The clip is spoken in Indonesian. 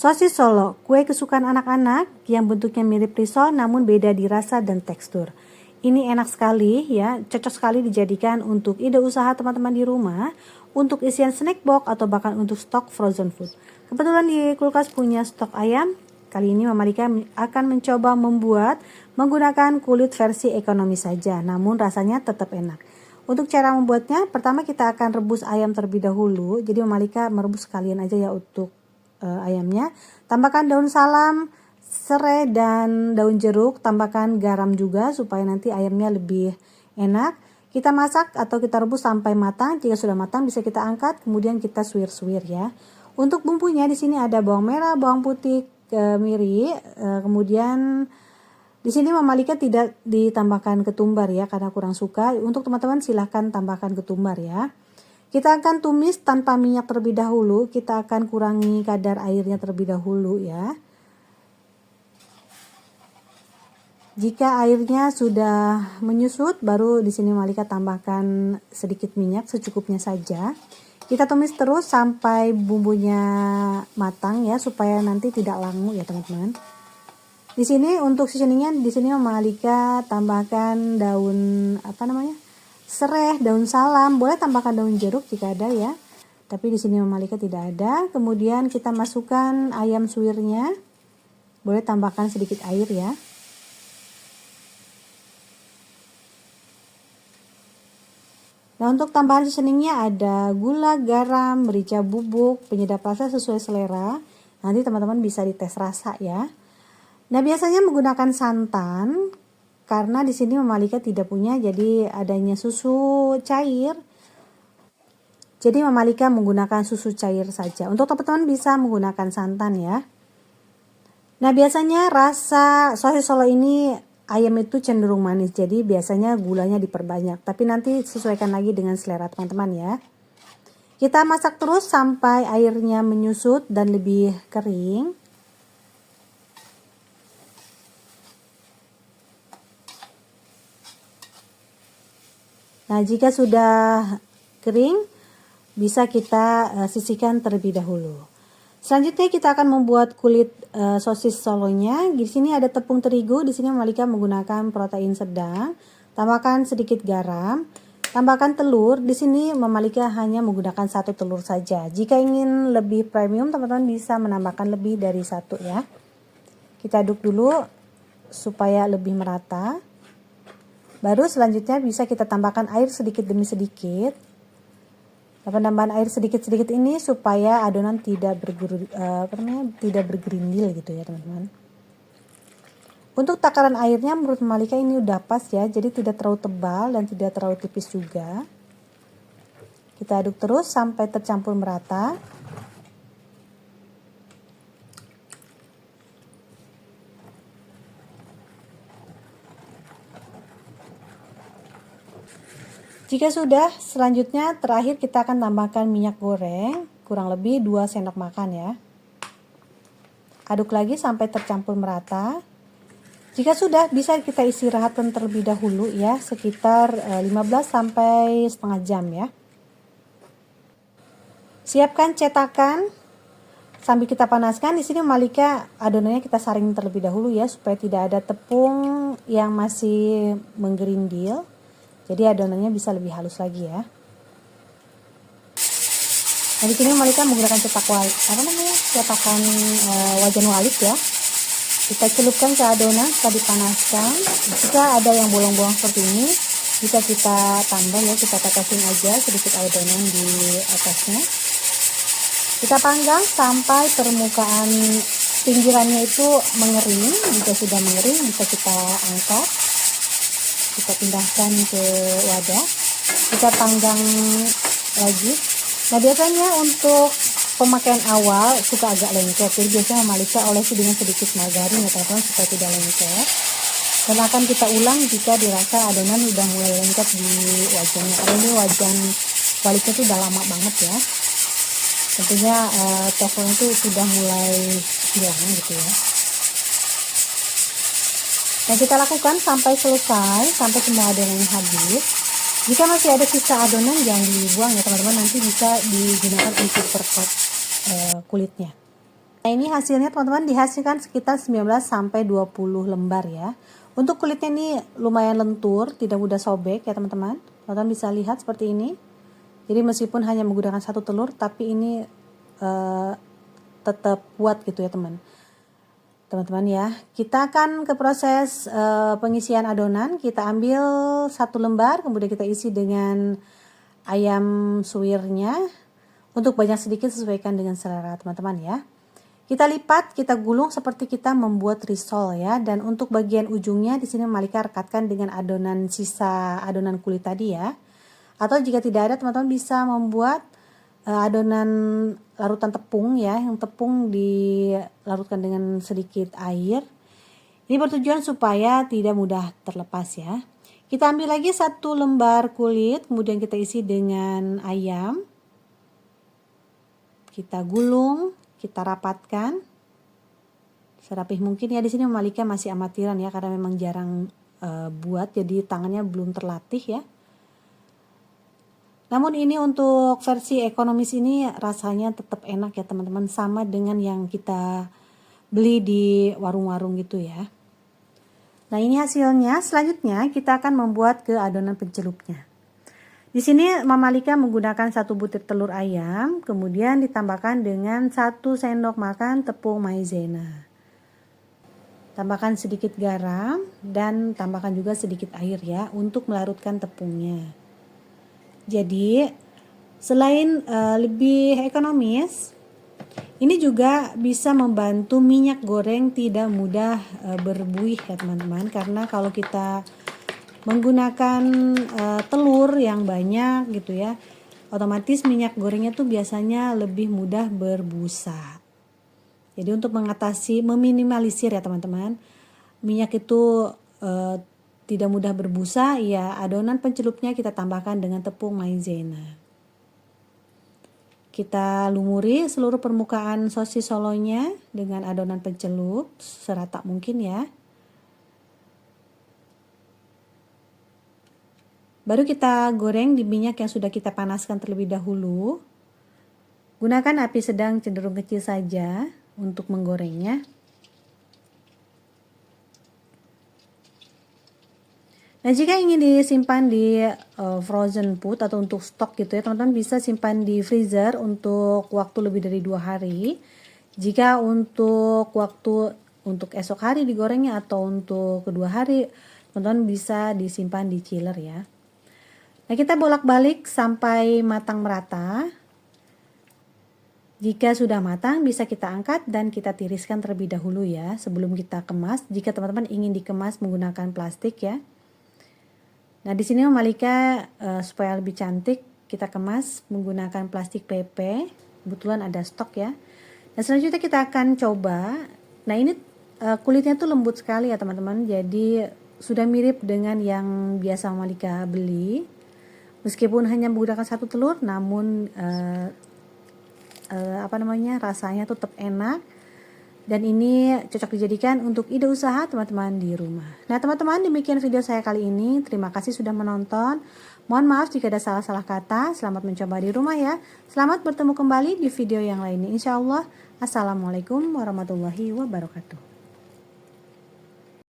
Sosis Solo, kue kesukaan anak-anak yang bentuknya mirip risol namun beda di rasa dan tekstur. Ini enak sekali ya, cocok sekali dijadikan untuk ide usaha teman-teman di rumah, untuk isian snack box atau bahkan untuk stok frozen food. Kebetulan di kulkas punya stok ayam, kali ini Mama Lika akan mencoba membuat menggunakan kulit versi ekonomi saja, namun rasanya tetap enak. Untuk cara membuatnya, pertama kita akan rebus ayam terlebih dahulu, jadi Mama Lika merebus sekalian aja ya untuk ayamnya. Tambahkan daun salam, serai dan daun jeruk, tambahkan garam juga supaya nanti ayamnya lebih enak. Kita masak atau kita rebus sampai matang. Jika sudah matang bisa kita angkat, kemudian kita suwir-suwir ya. Untuk bumbunya di sini ada bawang merah, bawang putih, kemiri, kemudian di sini Mama Lika tidak ditambahkan ketumbar ya karena kurang suka. Untuk teman-teman silahkan tambahkan ketumbar ya. Kita akan tumis tanpa minyak terlebih dahulu. Kita akan kurangi kadar airnya terlebih dahulu ya. Jika airnya sudah menyusut, baru di sini Mama Lika tambahkan sedikit minyak secukupnya saja. Kita tumis terus sampai bumbunya matang ya, supaya nanti tidak langu ya teman-teman. Di sini untuk seasoningnya, di sini Mama Lika tambahkan daun serai, daun salam, boleh tambahkan daun jeruk jika ada ya. Tapi di sini Mama Lika tidak ada. Kemudian kita masukkan ayam suwirnya. Boleh tambahkan sedikit air ya. Nah, untuk tambahan seasoningnya ada gula, garam, merica bubuk, penyedap rasa sesuai selera. Nanti teman-teman bisa dites rasa ya. Nah, biasanya menggunakan santan. Karena di sini Mama Lika tidak punya, jadi adanya susu cair. Jadi Mama Lika menggunakan susu cair saja. Untuk teman-teman bisa menggunakan santan ya. Nah, biasanya rasa sosis Solo ini ayam itu cenderung manis. Jadi biasanya gulanya diperbanyak. Tapi nanti sesuaikan lagi dengan selera teman-teman ya. Kita masak terus sampai airnya menyusut dan lebih kering. Nah, jika sudah kering, bisa kita sisihkan terlebih dahulu. Selanjutnya kita akan membuat kulit sosis solonya. Di sini ada tepung terigu, di sini Mama Lika menggunakan protein sedang. Tambahkan sedikit garam, tambahkan telur. Di sini Mama Lika hanya menggunakan 1 telur saja. Jika ingin lebih premium, teman-teman bisa menambahkan lebih dari 1 ya. Kita aduk dulu supaya lebih merata. Baru selanjutnya bisa kita tambahkan air sedikit demi sedikit. Penambahan air sedikit-sedikit ini supaya adonan tidak bergerindil gitu ya teman-teman. Untuk takaran airnya menurut Mama Lika ini udah pas ya, jadi tidak terlalu tebal dan tidak terlalu tipis juga. Kita aduk terus sampai tercampur merata. Jika sudah, selanjutnya terakhir kita akan tambahkan minyak goreng, kurang lebih 2 sendok makan ya. Aduk lagi sampai tercampur merata. Jika sudah, bisa kita istirahatkan terlebih dahulu ya, sekitar 15 sampai setengah jam ya. Siapkan cetakan sambil kita panaskan. Di sini Mama Lika adonannya kita saring terlebih dahulu ya, supaya tidak ada tepung yang masih menggerindil. Jadi adonannya bisa lebih halus lagi ya. Nah, di sini Mama Lika menggunakan cetakan wajan walik ya. Kita celupkan ke adonan setelah dipanaskan. Jika ada yang bolong-bolong seperti ini, bisa kita tambah ya, kita tetesin aja sedikit adonan di atasnya. Kita panggang sampai permukaan pinggirannya itu mengering. Jika sudah mengering, bisa kita angkat. Kita pindahkan ke wadah, kita panggang lagi. Nah, biasanya untuk pemakaian awal suka agak lengket, jadi biasanya Mama Lika olesi dengan sedikit margarin ya teman-teman supaya tidak lengket. Dan akan kita ulang jika dirasa adonan udah mulai lengket di wajannya. Karena ini wajan waliknya itu udah lama banget ya. Tentunya teksturnya itu sudah mulai hilang gitu ya. Dan kita lakukan sampai selesai, sampai semua adonannya habis. Jika masih ada sisa adonan jangan dibuang ya teman-teman, nanti bisa digunakan untuk perkat kulitnya. Nah, ini hasilnya teman-teman dihasilkan sekitar 19 sampai 20 lembar ya. Untuk kulitnya ini lumayan lentur, tidak mudah sobek ya teman-teman. Teman-teman bisa lihat seperti ini. Jadi meskipun hanya menggunakan satu telur, tapi ini tetap kuat gitu ya teman-teman ya. Kita akan ke proses pengisian adonan. Kita ambil satu lembar, kemudian kita isi dengan ayam suwirnya. Untuk banyak sedikit sesuaikan dengan selera teman-teman ya. Kita lipat, kita gulung seperti kita membuat risol ya. Dan untuk bagian ujungnya di sini Malika rekatkan dengan adonan sisa adonan kulit tadi ya. Atau jika tidak ada, teman-teman bisa membuat adonan larutan tepung ya. Yang tepung dilarutkan dengan sedikit air. Ini bertujuan supaya tidak mudah terlepas ya. Kita ambil lagi satu lembar kulit, kemudian kita isi dengan ayam. Kita gulung, kita rapatkan serapih mungkin ya. Di sini Malika masih amatiran ya, karena memang jarang buat, jadi tangannya belum terlatih ya. Namun ini untuk versi ekonomis ini rasanya tetap enak ya teman-teman, sama dengan yang kita beli di warung-warung gitu ya. Nah, ini hasilnya. Selanjutnya kita akan membuat ke adonan pencelupnya. Di sini Mama Lika menggunakan 1 butir telur ayam, kemudian ditambahkan dengan 1 sendok makan tepung maizena. Tambahkan sedikit garam dan tambahkan juga sedikit air ya untuk melarutkan tepungnya. Jadi selain lebih ekonomis, ini juga bisa membantu minyak goreng tidak mudah berbuih ya teman-teman, karena kalau kita menggunakan telur yang banyak gitu ya, otomatis minyak gorengnya tuh biasanya lebih mudah berbusa. Jadi untuk mengatasi, meminimalisir ya teman-teman, minyak itu tidak mudah berbusa ya, adonan pencelupnya kita tambahkan dengan tepung maizena. Kita lumuri seluruh permukaan sosis solonya dengan adonan pencelup serata mungkin ya. Baru kita goreng di minyak yang sudah kita panaskan terlebih dahulu. Gunakan api sedang cenderung kecil saja untuk menggorengnya. Nah, jika ingin disimpan di frozen food atau untuk stok gitu ya, teman-teman bisa simpan di freezer untuk waktu lebih dari 2 hari. Jika untuk waktu untuk esok hari digorengnya atau untuk kedua hari, teman-teman bisa disimpan di chiller ya. Nah, kita bolak-balik sampai matang merata. Jika sudah matang, bisa kita angkat dan kita tiriskan terlebih dahulu ya, sebelum kita kemas. Jika teman-teman ingin dikemas menggunakan plastik ya. Nah, di sini Malika supaya lebih cantik, kita kemas menggunakan plastik PP. Kebetulan ada stok ya. Nah, selanjutnya kita akan coba. Nah, ini kulitnya tuh lembut sekali ya teman-teman. Jadi sudah mirip dengan yang biasa Malika beli. Meskipun hanya menggunakan 1 telur, namun rasanya tetap enak. Dan ini cocok dijadikan untuk ide usaha teman-teman di rumah. Nah teman-teman, demikian video saya kali ini. Terima kasih sudah menonton. Mohon maaf jika ada salah-salah kata. Selamat mencoba di rumah ya. Selamat bertemu kembali di video yang lainnya. Insya Allah. Assalamualaikum warahmatullahi wabarakatuh.